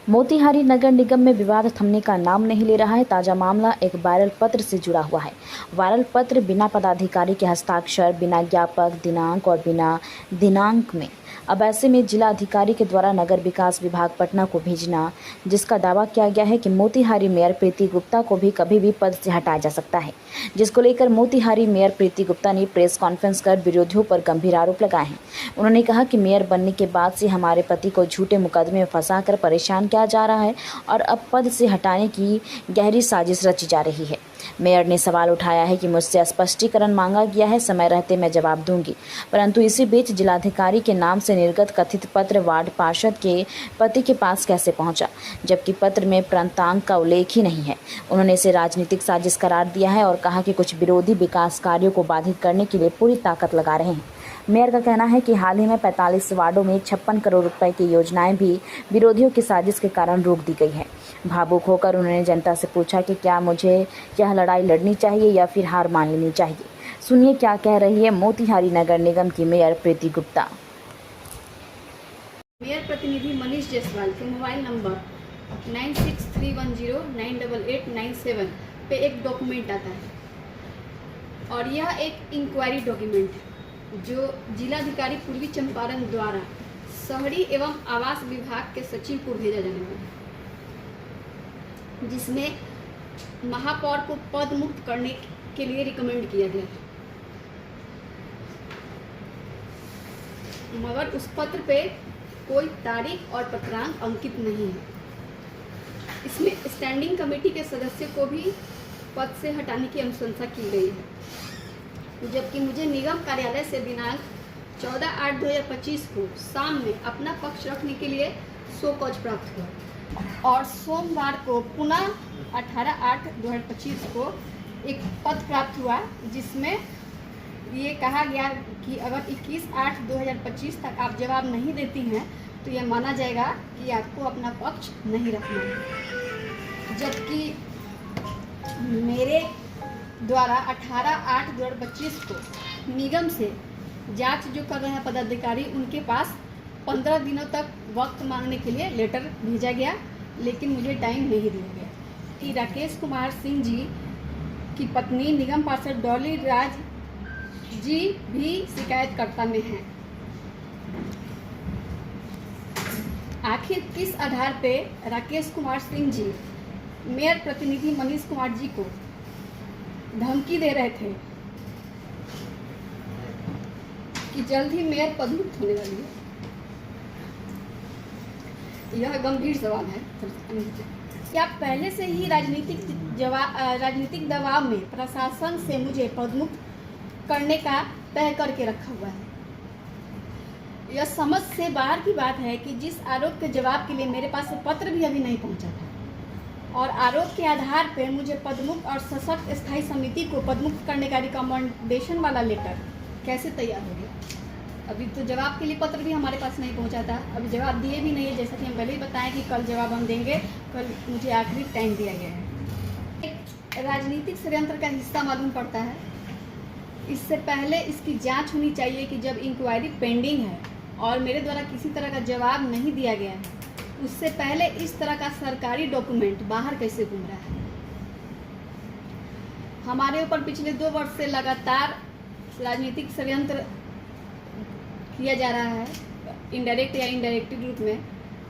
मोतिहारी नगर निगम में विवाद थमने का नाम नहीं ले रहा है। ताजा मामला एक वायरल पत्र से जुड़ा हुआ है। वायरल पत्र बिना पदाधिकारी के हस्ताक्षर, बिना ज्ञापक दिनांक और बिना दिनांक में अब ऐसे में जिला अधिकारी के द्वारा नगर विकास विभाग पटना को भेजना, जिसका दावा किया गया है कि मोतिहारी मेयर प्रीति गुप्ता को भी कभी भी पद से हटाया जा सकता है, जिसको लेकर मोतिहारी मेयर प्रीति गुप्ता ने प्रेस कॉन्फ्रेंस कर विरोधियों पर गंभीर आरोप लगाए हैं। उन्होंने कहा कि मेयर बनने के बाद से हमारे पति को झूठे मुकदमे में फंसाकर परेशान किया जा रहा है और अब पद से हटाने की गहरी साजिश रची जा रही है। मेयर ने सवाल उठाया है कि मुझसे स्पष्टीकरण मांगा गया है, समय रहते मैं जवाब दूंगी, परंतु इसी बीच जिलाधिकारी के नाम से निर्गत कथित पत्र वार्ड पार्षद के पति के पास कैसे पहुंचा, जबकि पत्र में प्रांतांक का उल्लेख ही नहीं है। उन्होंने इसे राजनीतिक साजिश करार दिया है और कहा कि कुछ विरोधी विकास कार्यों को बाधित करने के लिए पूरी ताकत लगा रहे हैं। मेयर का कहना है कि हाल ही में 45 वार्डों में 56 करोड़ रुपए की योजनाएं भी विरोधियों की साजिश के कारण रोक दी गई है। भावुक होकर उन्होंने जनता से पूछा कि क्या मुझे यह लड़ाई लड़नी चाहिए या फिर हार मान लेनी चाहिए। सुनिए क्या कह रही है मोतिहारी नगर निगम की मेयर प्रीति गुप्ता। मेयर प्रतिनिधि मनीष जायसवाल के मोबाइल नंबर 9631098897 पे एक डॉक्यूमेंट आता है और यह एक इंक्वायरी डॉक्यूमेंट है जो जिलाधिकारी पूर्वी चंपारण द्वारा शहरी एवं आवास विभाग के सचिव को भेजा जाने वाला है, जिसमें महापौर को पद मुक्त करने के लिए रिकमेंड किया गया है। मगर उस पत्र पे कोई तारीख और पत्रांक अंकित नहीं है। इसमें स्टैंडिंग कमेटी के सदस्य को भी पद से हटाने की अनुशंसा की गई है, जबकि मुझे निगम कार्यालय से दिनांक 14/8/2025 को शाम में अपना पक्ष रखने के लिए शो कॉज प्राप्त हुआ और सोमवार को पुनः 18/8/2025 को एक पत्र प्राप्त हुआ, जिसमें ये कहा गया कि अगर 21/8/2025 तक आप जवाब नहीं देती हैं तो यह माना जाएगा कि आपको अपना पक्ष नहीं रखना है। जबकि मेरे द्वारा 18/8/2025 को निगम से जांच जो कर रहे हैं पदाधिकारी, उनके पास 15 दिनों तक वक्त मांगने के लिए लेटर भेजा गया, लेकिन मुझे टाइम नहीं दिया गया कि राकेश कुमार सिंह जी की पत्नी निगम पार्षद डॉली राज जी भी शिकायतकर्ता में हैं। आखिर किस आधार पे राकेश कुमार सिंह जी मेयर प्रतिनिधि मनीष कुमार जी को धमकी दे रहे थे कि जल्द ही मेयर पदमुक्त होने वाली है? यह गंभीर सवाल है। क्या पहले से ही राजनीतिक दबाव में प्रशासन से मुझे पदमुक्त करने का तय करके रखा हुआ है? यह समझ से बाहर की बात है कि जिस आरोप के जवाब के लिए मेरे पास पत्र भी अभी नहीं पहुंचा था और आरोप के आधार पर मुझे पदमुक्त और सशक्त स्थायी समिति को पदमुक्त करने का रिकमेंडेशन वाला लेटर कैसे तैयार हो गया? अभी तो जवाब के लिए पत्र भी हमारे पास नहीं पहुंचा था, अभी जवाब दिए भी नहीं है। जैसा कि हम पहले ही बताएं कि कल जवाब हम देंगे, कल मुझे आखिरी टाइम दिया गया है। एक राजनीतिक षड्यंत्र का हिस्सा मालूम पड़ता है। इससे पहले इसकी जांच होनी चाहिए कि जब इंक्वायरी पेंडिंग है और मेरे द्वारा किसी तरह का जवाब नहीं दिया गया है, उससे पहले इस तरह का सरकारी डॉक्यूमेंट बाहर कैसे घूम रहा है? हमारे ऊपर पिछले 2 वर्ष से लगातार राजनीतिक षड्यंत्र किया जा रहा है, इनडायरेक्ट या इनडायरेक्ट रूप में।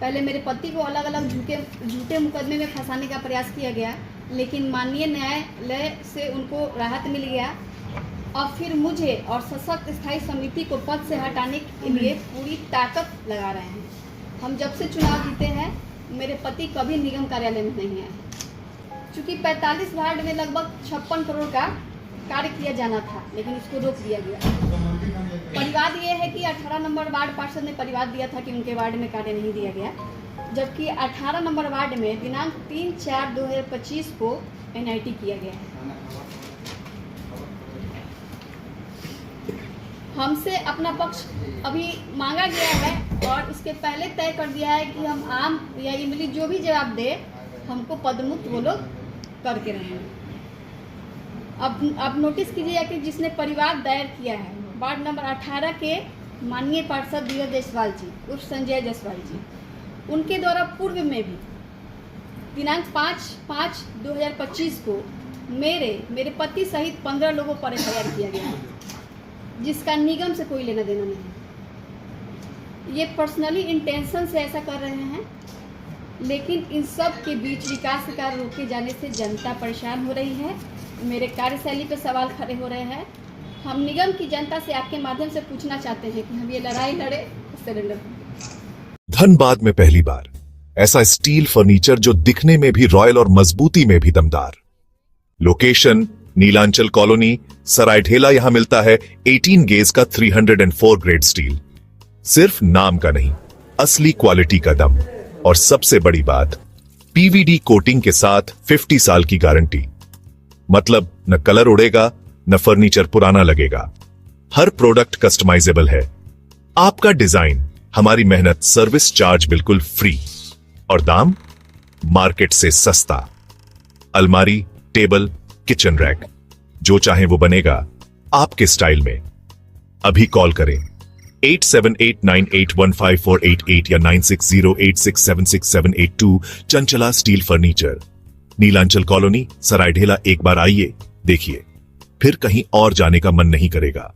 पहले मेरे पति को अलग अलग झूठे मुकदमे में फंसाने का प्रयास किया गया, लेकिन माननीय न्यायालय से उनको राहत मिल गया। अब फिर मुझे और सशक्त स्थायी समिति को पद से हटाने के लिए पूरी ताकत लगा रहे हैं। हम जब से चुनाव जीते हैं, मेरे पति कभी निगम कार्यालय में नहीं आए। चूँकि 45 वार्ड में लगभग 56 करोड़ का कार्य किया जाना था, लेकिन उसको रोक दिया गया। परिवाद ये है कि 18 नंबर वार्ड पार्षद ने परिवाद दिया था कि उनके वार्ड में कार्य नहीं दिया गया, जबकि 18 नंबर वार्ड में दिनांक 3/4/2025 को NIT किया गया है। हमसे अपना पक्ष अभी मांगा गया है और इसके पहले तय कर दिया है कि हम आम या इमली जो भी जवाब दे, हमको पदमुक्त वो लोग करके रहेंगे। अब नोटिस कीजिएगा कि जिसने परिवाद दायर किया है वार्ड नंबर 18 के माननीय पार्षद धीरज जायसवाल जी उर्फ संजय जायसवाल जी, उनके द्वारा पूर्व में भी दिनांक 5/5/2025 को मेरे पति सहित 15 लोगों पर FIR किया गया है, जिसका निगम से कोई लेना देना नहीं है। ये पर्सनली इंटेंशन से ऐसा कर रहे हैं, लेकिन इन सब के बीच विकास के कार्य रोके जाने से जनता परेशान हो रही है। मेरे कार्यशैली पे सवाल खड़े हो रहे हैं। हम निगम की जनता से आपके माध्यम से पूछना चाहते हैं कि हम ये लड़ाई लड़े सरेंडर करें। धनबाद में पहली बार ऐसा स्टील फर्नीचर जो दिखने में भी रॉयल और मजबूती में भी दमदार। Location Nilanchal colony, Saraidhela. यहां मिलता है 18 गेज का 304 ग्रेड स्टील। सिर्फ नाम का नहीं, असली क्वालिटी का दम। और सबसे बड़ी बात, PVD कोटिंग के साथ 50 साल की गारंटी। मतलब न कलर उड़ेगा, न फर्नीचर पुराना लगेगा। हर प्रोडक्ट कस्टमाइजेबल है। आपका डिजाइन, हमारी मेहनत, सर्विस चार्ज बिल्कुल फ्री। और दाम मार्केट से सस्ता। अलमारी, टेबल, किचन रैक, जो चाहे वो बनेगा आपके स्टाइल में। अभी कॉल करें 8789815488 या 9608676782। Chanchala steel furniture, Nilanchal colony, Saraidhela. एक बार आइए, देखिए, फिर कहीं और जाने का मन नहीं करेगा।